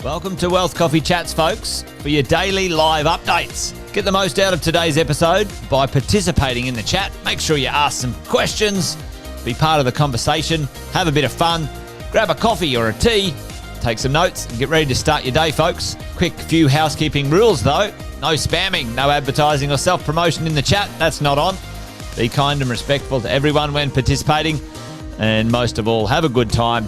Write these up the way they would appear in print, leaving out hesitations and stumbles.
Welcome to Wealth Coffee Chats, folks, for your daily live updates. Get the most out of today's episode by participating in the chat. Make sure you ask some questions, be part of the conversation, have a bit of fun, grab a coffee or a tea, take some notes, and get ready to start your day, folks. Quick few housekeeping rules, though. No spamming, no advertising or self-promotion in the chat. That's not on. Be kind and respectful to everyone when participating. And most of all, have a good time.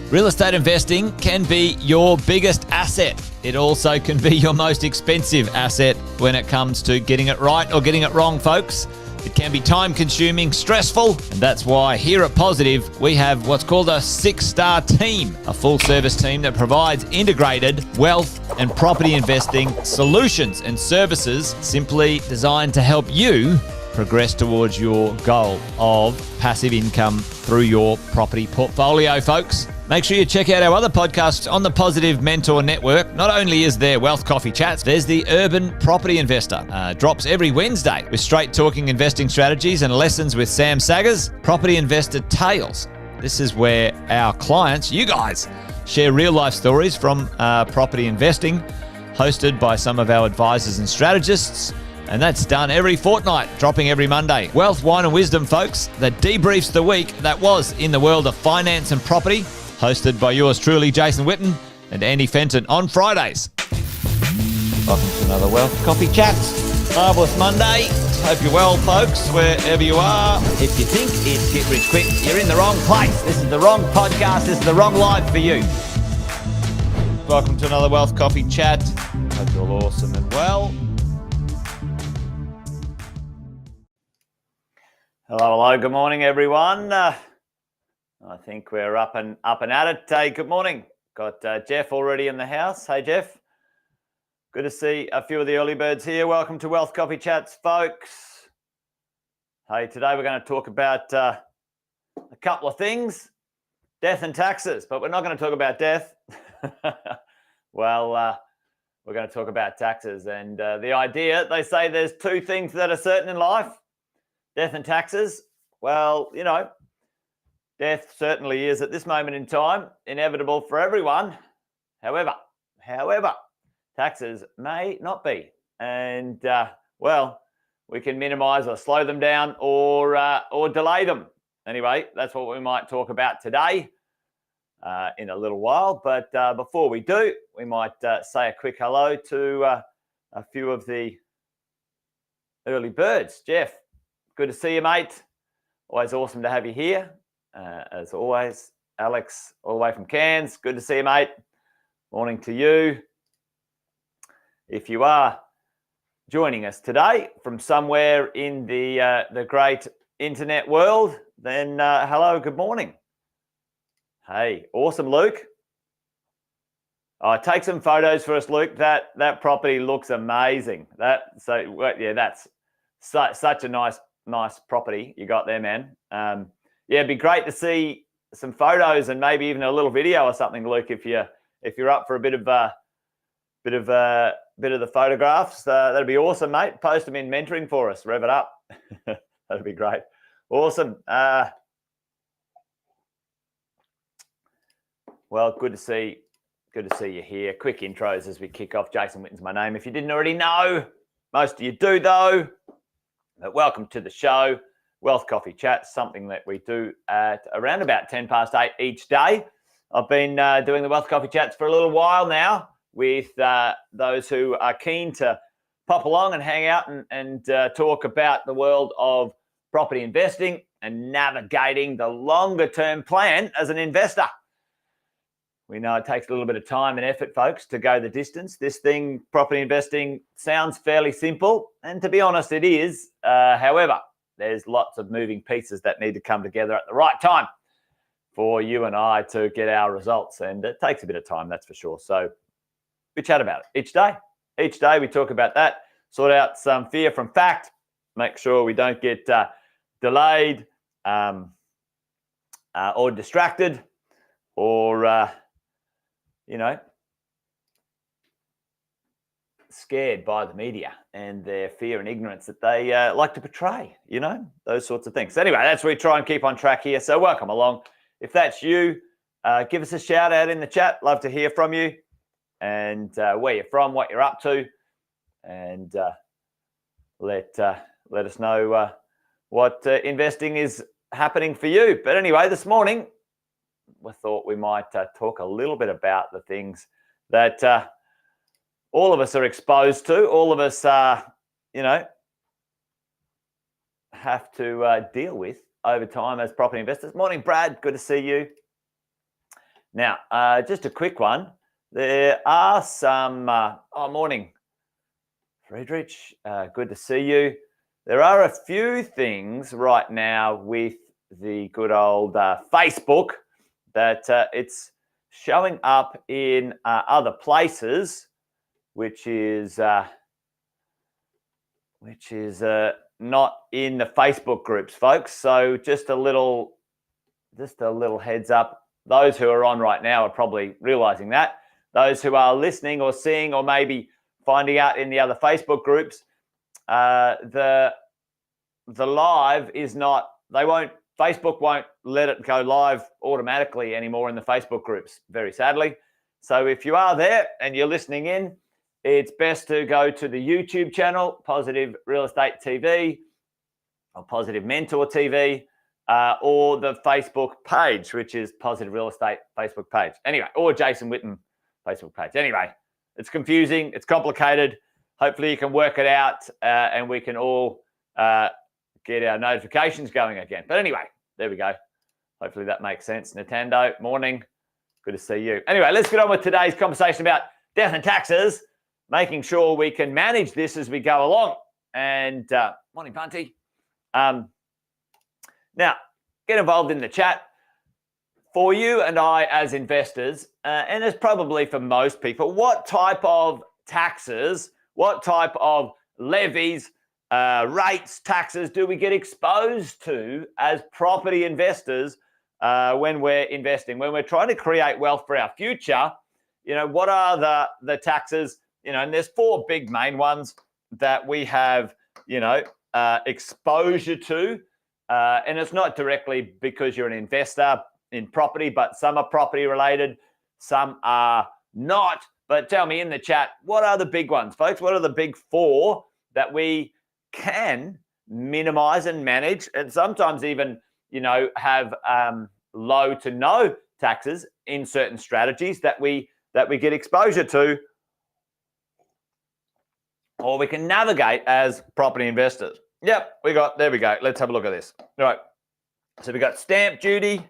Real estate investing can be your biggest asset. It also can be your most expensive asset when it comes to getting it right or getting it wrong, folks. It can be time-consuming, stressful, and that's why here at Positive, we have what's called a 6-star team, a full-service team that provides integrated wealth and property investing solutions and services simply designed to help you progress towards your goal of passive income through your property portfolio, folks. Make sure you check out our other podcasts on the Positive Mentor Network. Not only is there Wealth Coffee Chats, there's the Urban Property Investor. Drops every Wednesday with straight talking investing strategies and lessons with Sam Saggers. Property Investor Tales. This is where our clients, you guys, share real life stories from property investing, hosted by some of our advisors and strategists. And that's done every fortnight, dropping every Monday. Wealth, Wine and Wisdom, folks, that debriefs the week that was in the world of finance and property, hosted by yours truly, Jason Witten and Andy Fenton on Fridays. Welcome to another Wealth Coffee Chats. Marvellous Monday. Hope you're well, folks, wherever you are. If you think it's Get Rich Quick, you're in the wrong place. This is the wrong podcast. This is the wrong live for you. Welcome to another Wealth Coffee Chat. Hope you're all awesome and well. Hello, good morning, everyone. I think we're up and at it. Hey, good morning. Got Jeff already in the house. Hey, Jeff. Good to see a few of the early birds here. Welcome to Wealth Coffee Chats, folks. Hey, today we're going to talk about a couple of things, death and taxes, but we're not going to talk about death. Well, we're going to talk about taxes and the idea, they say there's two things that are certain in life. Death and taxes, well, you know, death certainly is at this moment in time inevitable for everyone. However, taxes may not be. And, well, we can minimize or slow them down or delay them. Anyway, that's what we might talk about today in a little while. But before we do, we might say a quick hello to a few of the early birds. Jeff. Good to see you, mate. Always awesome to have you here. As always, Alex, all the way from Cairns. Good to see you, mate. Morning to you. If you are joining us today from somewhere in the great internet world, then hello, good morning. Hey, awesome, Luke. Take some photos for us, Luke. That property looks amazing. That's such a nice property you got there, man. It'd be great to see some photos and maybe even a little video or something, Luke. If you're up for a bit of the photographs, that'd be awesome, mate. Post them in mentoring for us. Rev it up. That'd be great. Awesome. Well, good to see you here. Quick intros as we kick off. Jason Witten's my name. If you didn't already know, most of you do though. But welcome to the show, Wealth Coffee Chat, something that we do at around about 10 past 8 each day. I've been doing the Wealth Coffee Chats for a little while now with those who are keen to pop along and hang out and talk about the world of property investing and navigating the longer term plan as an investor. We know it takes a little bit of time and effort, folks, to go the distance. This thing, property investing, sounds fairly simple. And to be honest, it is. However, there's lots of moving pieces that need to come together at the right time for you and I to get our results. And it takes a bit of time, that's for sure. So we chat about it each day. Each day we talk about that, sort out some fear from fact, make sure we don't get delayed or distracted or, scared by the media and their fear and ignorance that they like to portray, those sorts of things. So anyway, that's what we try and keep on track here. So welcome along. If that's you, give us a shout out in the chat. Love to hear from you. and where you're from, what you're up to, and let us know what investing is happening for you. But anyway, this morning we thought we might talk a little bit about the things that all of us are exposed to, all of us have to deal with over time as property investors. Morning, Brad. Good to see you. Now, just a quick one. There are some... morning, Friedrich. Good to see you. There are a few things right now with the good old Facebook that it's showing up in other places, which is not in the Facebook groups, folks. So just a little heads up. Those who are on right now are probably realizing that. Those who are listening or seeing or maybe finding out in the other Facebook groups, the live is not, Facebook won't let it go live automatically anymore in the Facebook groups, very sadly. So if you are there and you're listening in, it's best to go to the YouTube channel, Positive Real Estate TV or Positive Mentor TV, or the Facebook page, which is Positive Real Estate Facebook page. Anyway, or Jason Witten Facebook page. Anyway, it's confusing. It's complicated. Hopefully you can work it out and we can all get our notifications going again. But anyway, there we go. Hopefully that makes sense. Nintendo, morning. Good to see you. Anyway, let's get on with today's conversation about death and taxes, making sure we can manage this as we go along. And morning, Bunty. Now, get involved in the chat. For you and I as investors, and it's probably for most people, what type of taxes, what type of levies, rates, taxes do we get exposed to as property investors when we're investing, when we're trying to create wealth for our future? What are the taxes? And there's four big main ones that we have, exposure to. And it's not directly because you're an investor in property, but some are property related, some are not. But tell me in the chat, what are the big ones, folks? What are the big four that we can minimize and manage, and sometimes even, have low to no taxes in certain strategies that we get exposure to, or we can navigate as property investors? Yep, there we go. Let's have a look at this. All right. So we got stamp duty,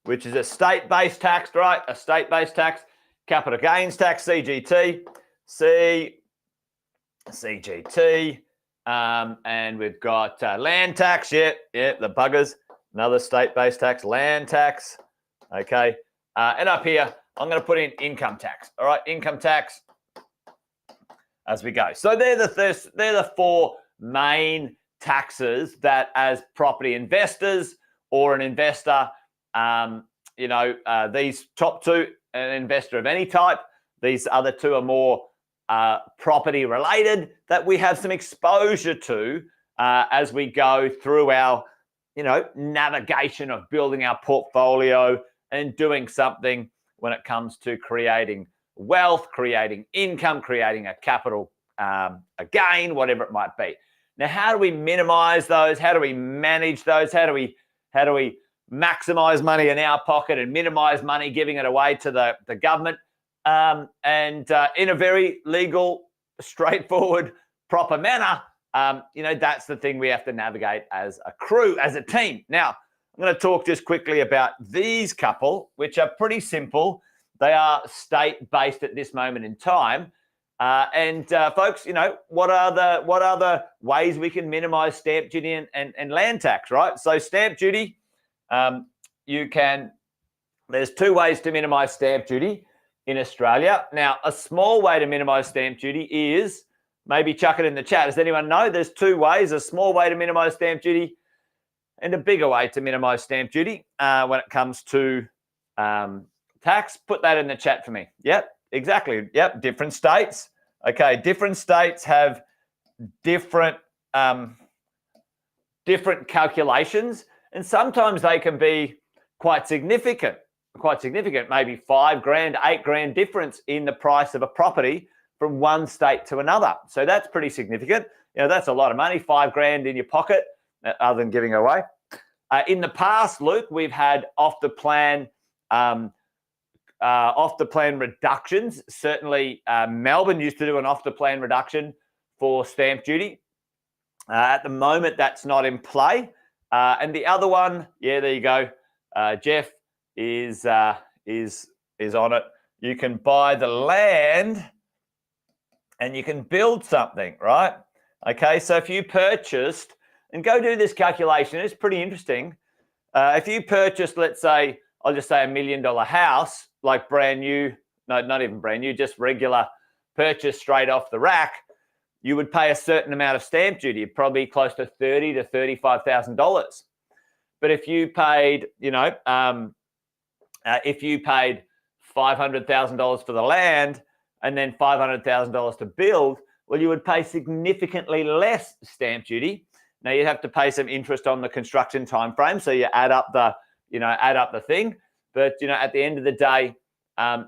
which is a state-based tax, right? A state-based tax. Capital gains tax, CGT. CGT. And we've got land tax. Yeah, the buggers. Another state-based tax. Land tax. Okay. And up here, I'm going to put in income tax. All right, income tax as we go. So they're the four main taxes that, as property investors or an investor, these top two, an investor of any type, these other two are more property related, that we have some exposure to as we go through our, navigation of building our portfolio and doing something when it comes to creating wealth, creating income, creating a capital a gain, whatever it might be. Now, how do we minimize those? How do we manage those? How do we maximize money in our pocket and minimize money giving it away to the government? And in a very legal, straightforward, proper manner, that's the thing we have to navigate as a crew, as a team. Now, I'm going to talk just quickly about these couple, which are pretty simple. They are state-based at this moment in time. Folks, what are the ways we can minimize stamp duty and land tax, right? So stamp duty, there's two ways to minimize stamp duty in Australia. Now, a small way to minimize stamp duty is, maybe chuck it in the chat. Does anyone know? There's two ways: a small way to minimize stamp duty and a bigger way to minimize stamp duty when it comes to tax. Put that in the chat for me. Yep, exactly. Yep, different states. Okay, different states have different calculations, and sometimes they can be quite significant. quite significant, maybe $5,000, $8,000 difference in the price of a property from one state to another. So that's pretty significant. That's a lot of money, $5,000 in your pocket, other than giving away. In the past, Luke, we've had off the plan reductions. Certainly, Melbourne used to do an off the plan reduction for stamp duty. At the moment, that's not in play. And the other one, yeah, there you go. Jeff is on it. You can buy the land and you can build something, right? Okay, so if you purchased, and go do this calculation, it's pretty interesting. If you purchased, let's say, I'll just say $1 million house, like brand new, no, not even brand new, just regular purchase straight off the rack, you would pay a certain amount of stamp duty, probably close to $30,000 to $35,000. But if you paid, $500,000 for the land and then $500,000 to build, well, you would pay significantly less stamp duty. Now you'd have to pay some interest on the construction time frame, so you add up the thing. But at the end of the day,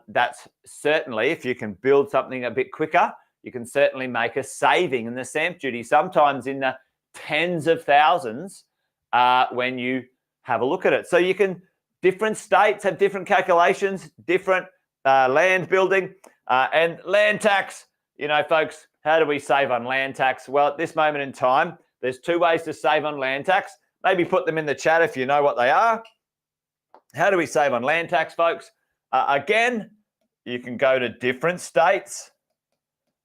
that's certainly, if you can build something a bit quicker, you can certainly make a saving in the stamp duty, sometimes in the tens of thousands when you have a look at it. So you can, different states have different calculations, different land building and land tax. Folks, how do we save on land tax? Well, at this moment in time, there's two ways to save on land tax. Maybe put them in the chat if you know what they are. How do we save on land tax, folks? Again, you can go to different states,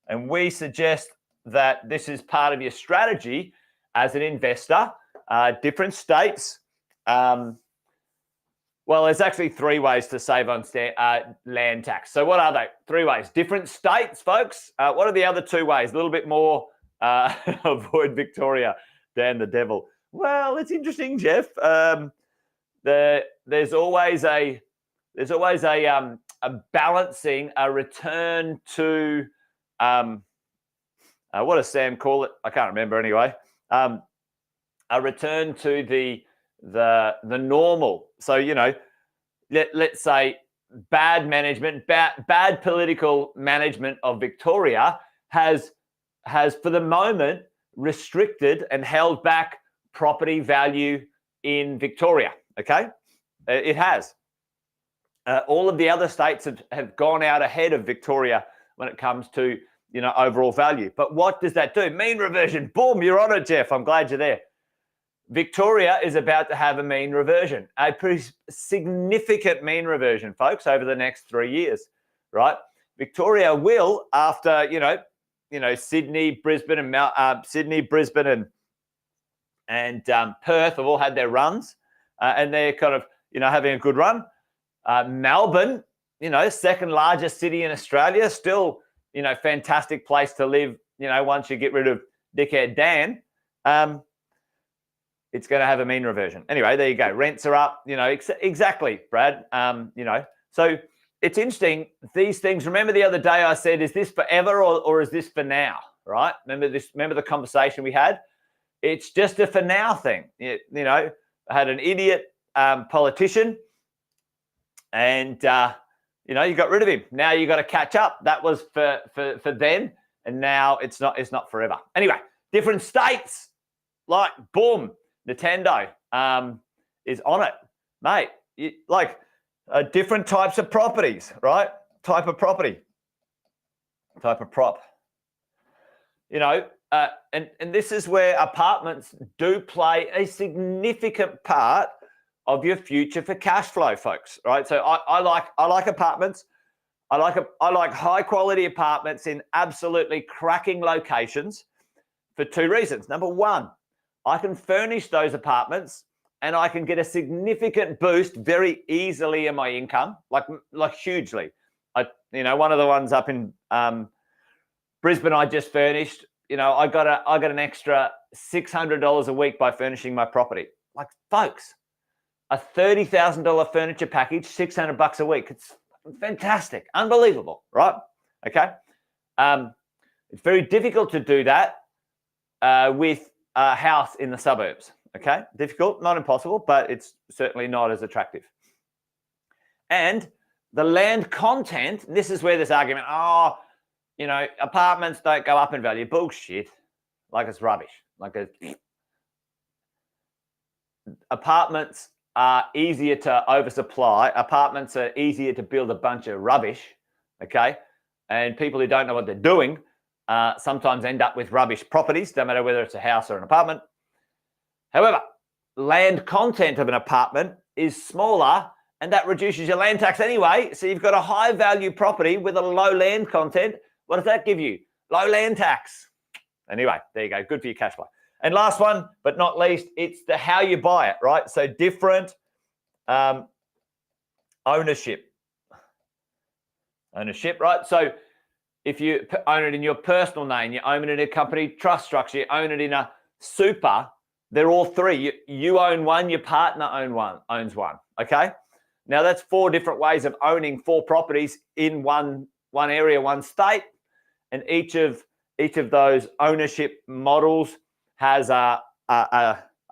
and we suggest that this is part of your strategy as an investor. Different states. Well, there's actually three ways to save on land tax. So what are they? Three ways. Different states, folks. What are the other two ways? A little bit more. Avoid Victoria, Dan the devil. Well, it's interesting, Jeff. There's always a balancing, a return to what does Sam call it? I can't remember anyway. A return to the normal. So let's say bad management, bad political management of Victoria has for the moment restricted and held back property value in Victoria. Okay, it has. All of the other states have gone out ahead of Victoria when it comes to overall value. But what does that do? Mean reversion. Boom, you're on it, Jeff. I'm glad you're there. Victoria is about to have a mean reversion, a pretty significant mean reversion, folks, over the next 3 years, right? Victoria will, after Sydney, Brisbane, and Perth have all had their runs, and they're kind of having a good run. Melbourne, second largest city in Australia, still fantastic place to live. Once you get rid of dickhead Dan, it's going to have a mean reversion. Anyway, there you go. Rents are up. Exactly, Brad. So it's interesting. These things. Remember the other day I said, is this forever or is this for now? Right? Remember the conversation we had? It's just a for now thing. I had an idiot politician, and you got rid of him. Now you got to catch up. That was for then, and now it's not forever. Anyway, different states, like boom, Nintendo is on it, mate. Different types of properties, right? Type of property, type of prop. And this is where apartments do play a significant part of your future for cash flow, folks. Right? So I like apartments. I like high quality apartments in absolutely cracking locations for two reasons. Number one, I can furnish those apartments and I can get a significant boost very easily in my income, like hugely. One of the ones up in Brisbane I just furnished. I got an extra $600 a week by furnishing my property. Like, folks, a $30,000 furniture package, $600 a week. It's fantastic, unbelievable, right? Okay. It's very difficult to do that with a house in the suburbs. Okay, difficult, not impossible, but it's certainly not as attractive. And the land content, this is where this argument, apartments don't go up in value. Bullshit. Like it's rubbish. Apartments are easier to oversupply. Apartments are easier to build a bunch of rubbish, okay? And people who don't know what they're doing sometimes end up with rubbish properties, no matter whether it's a house or an apartment. However, land content of an apartment is smaller, and that reduces your land tax anyway. So you've got a high value property with a low land content. What does that give you? Low land tax. Anyway, there you go. Good for your cash flow. And last one, but not least, it's the how you buy it, right? So different ownership. Ownership, right? So if you own it in your personal name, you own it in a company trust structure, you own it in a super, they're all three. You own one, your partner owns one, okay? Now that's 4 different ways of owning 4 properties in one area, one state, and each of those ownership models has a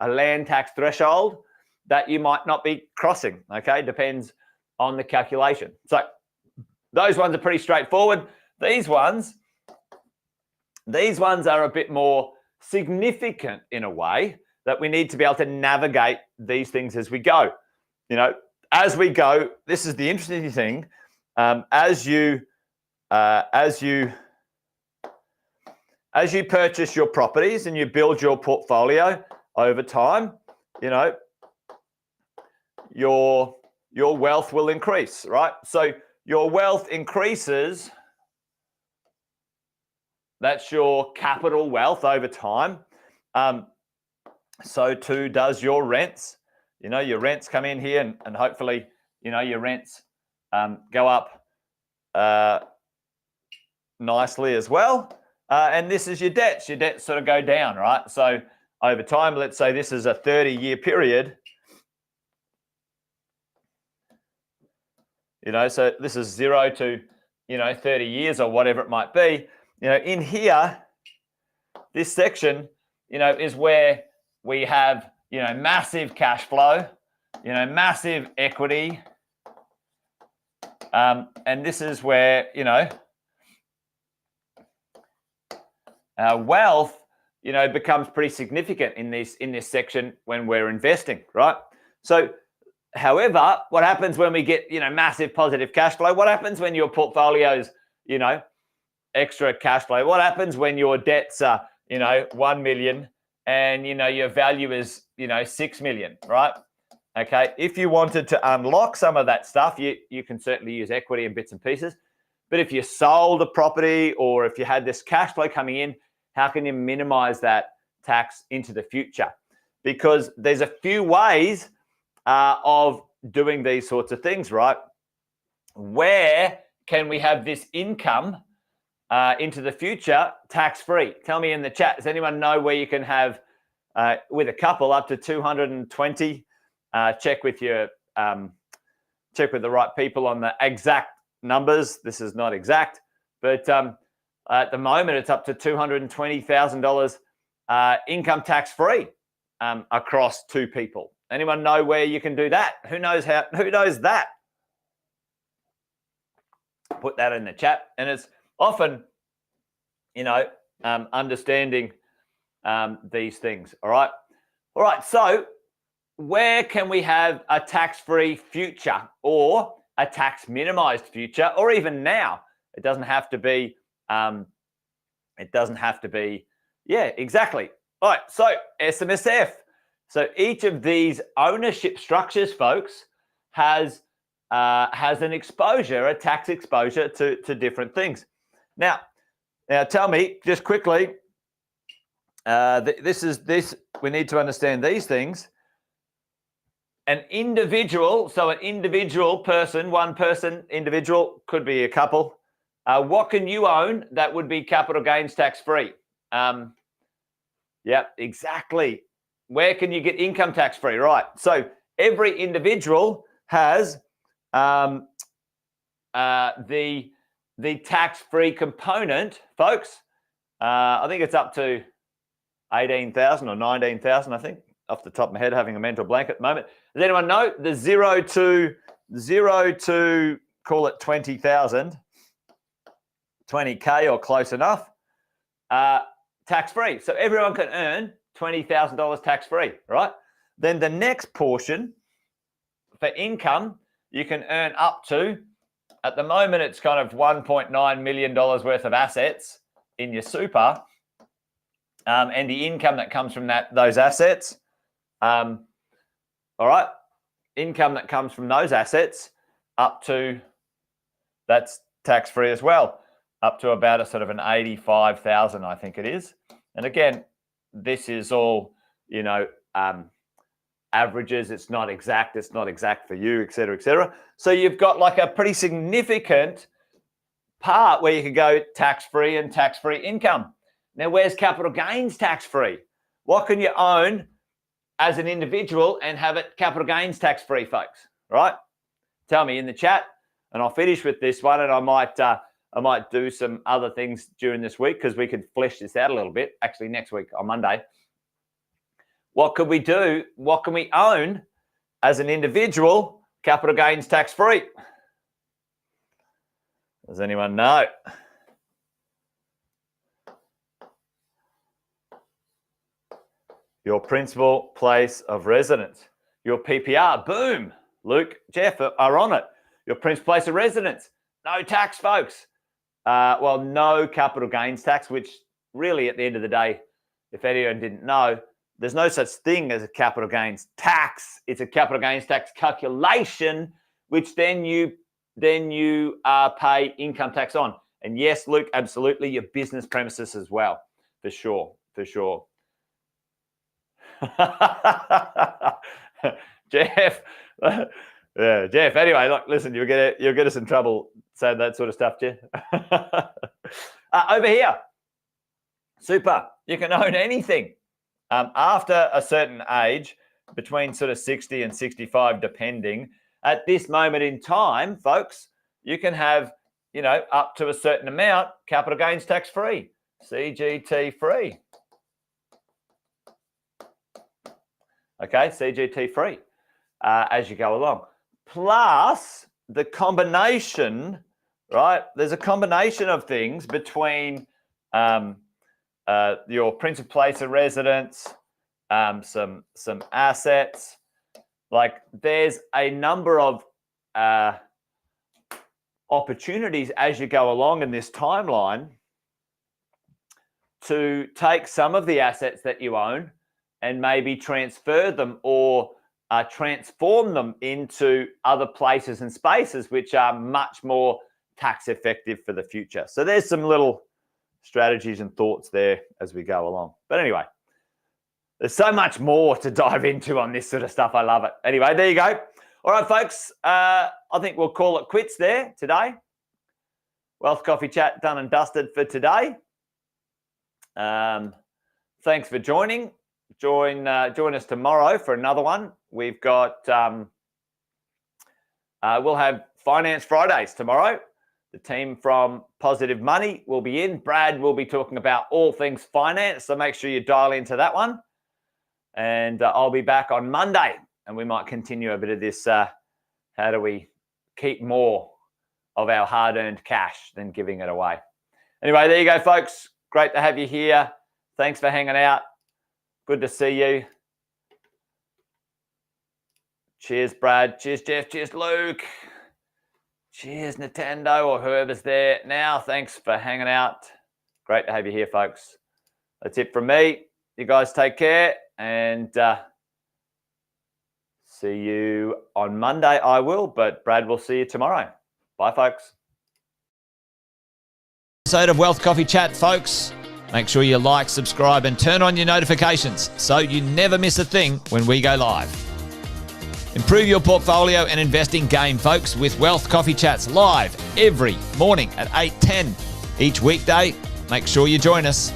land tax threshold that you might not be crossing, okay? Depends on the calculation. So those ones are pretty straightforward. These ones are a bit more significant in a way that we need to be able to navigate these things as we go. As we go, this is the interesting thing. As you purchase your properties and you build your portfolio over time, your wealth will increase, right? So your wealth increases. That's your capital wealth over time. So too does your rents. Your rents come in here and hopefully, your rents go up nicely as well. And this is your debts. Your debts sort of go down, right? So over time, let's say this is a 30-year period. So this is 0 to, 30 years or whatever it might be. In here, this section, is where we have, massive cash flow, massive equity. And this is where, our wealth, becomes pretty significant in this section when we're investing, right? So, however, what happens when we get, massive positive cash flow? What happens when your portfolio's, extra cash flow? What happens when your debts are, 1 million and, your value is, 6 million, right? Okay. If you wanted to unlock some of that stuff, you can certainly use equity and bits and pieces. But if you sold a property or if you had this cash flow coming in, how can you minimize that tax into the future? Because there's a few ways of doing these sorts of things, right? Where can we have this income into the future tax-free? Tell me in the chat. Does anyone know where you can have, with a couple, up to 220? Check with the right people on the exact numbers. This is not exact, but at the moment it's up to $220,000 income tax-free across 2 people. Anyone know where you can do that? Who knows how? Who knows that? Put that in the chat. And it's often, understanding these things. All right. So where can we have a tax-free future or a tax minimized future, or even now? It doesn't have to be. Yeah, exactly. All right. So SMSF. So each of these ownership structures, folks, has an exposure, a tax exposure to different things. Now tell me just quickly. We need to understand these things. An individual, so an individual person, one person, individual, could be a couple. What can you own that would be capital gains tax free? Yeah, exactly. Where can you get income tax free? Right. So every individual has the tax-free component, folks. I think it's up to 18,000 or 19,000, I think, off the top of my head, having a mental blank at the moment. Does anyone know the 0 to 0 to, call it 20,000, 20K or close enough, tax-free. So everyone can earn $20,000 tax-free, right? Then the next portion for income, you can earn up to, at the moment, it's kind of $1.9 million worth of assets in your super, and the income that comes from those assets. All right, income that comes from those assets up to, that's tax-free as well, up to about a sort of an 85,000, I think it is. And again, this is all, averages. It's not exact. It's not exact for you, et cetera, et cetera. So you've got like a pretty significant part where you can go tax-free and tax-free income. Now, where's capital gains tax-free? What can you own as an individual and have it capital gains tax-free, folks? Right? Tell me in the chat, and I'll finish with this one, and I might do some other things during this week because we could flesh this out a little bit. Actually, next week on Monday. What could we do? What can we own as an individual, capital gains tax-free? Does anyone know? Your principal place of residence. Your PPR. Boom. Luke, Jeff are on it. Your principal place of residence. No tax, folks. Well, no capital gains tax, which really at the end of the day, if anyone didn't know, there's no such thing as a capital gains tax. It's a capital gains tax calculation, which then you pay income tax on. And yes, Luke, absolutely, your business premises as well, for sure. Jeff, yeah, Jeff. Anyway, look, listen, you'll get us in trouble saying that sort of stuff, Jeff. Over here, super. You can own anything. After a certain age, between sort of 60 and 65, depending, at this moment in time, folks, you can have, up to a certain amount, capital gains tax free, CGT free. Okay, CGT free as you go along. Plus the combination, right? There's a combination of things between your principal place of residence, some assets. Like there's a number of opportunities as you go along in this timeline to take some of the assets that you own and maybe transfer them or transform them into other places and spaces which are much more tax effective for the future. So there's some little strategies and thoughts there as we go along. But anyway, there's so much more to dive into on this sort of stuff. I love it. Anyway, there you go. All right, folks, I think we'll call it quits there today. Wealth Coffee Chat done and dusted for today. Thanks for joining. Join us tomorrow for another one. We've got, we'll have Finance Fridays tomorrow. The team from Positive Money will be in. Brad will be talking about all things finance, so make sure you dial into that one. And I'll be back on Monday, and we might continue a bit of this, how do we keep more of our hard-earned cash than giving it away. Anyway, there you go, folks. Great to have you here. Thanks for hanging out. Good to see you. Cheers, Brad. Cheers, Jeff. Cheers, Luke. Cheers, Nintendo, or whoever's there now. Thanks for hanging out. Great to have you here, folks. That's it from me. You guys take care, and see you on Monday. I will, but Brad will see you tomorrow. Bye, folks. Episode of Wealth Coffee Chat, folks. Make sure you like, subscribe, and turn on your notifications so you never miss a thing when we go live. Improve your portfolio and investing game, folks, with Wealth Coffee Chats live every morning at 8:10 each weekday. Make sure you join us.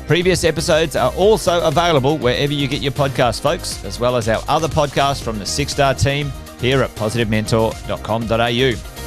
Previous episodes are also available wherever you get your podcasts, folks, as well as our other podcasts from the 6 Star team here at positivementor.com.au.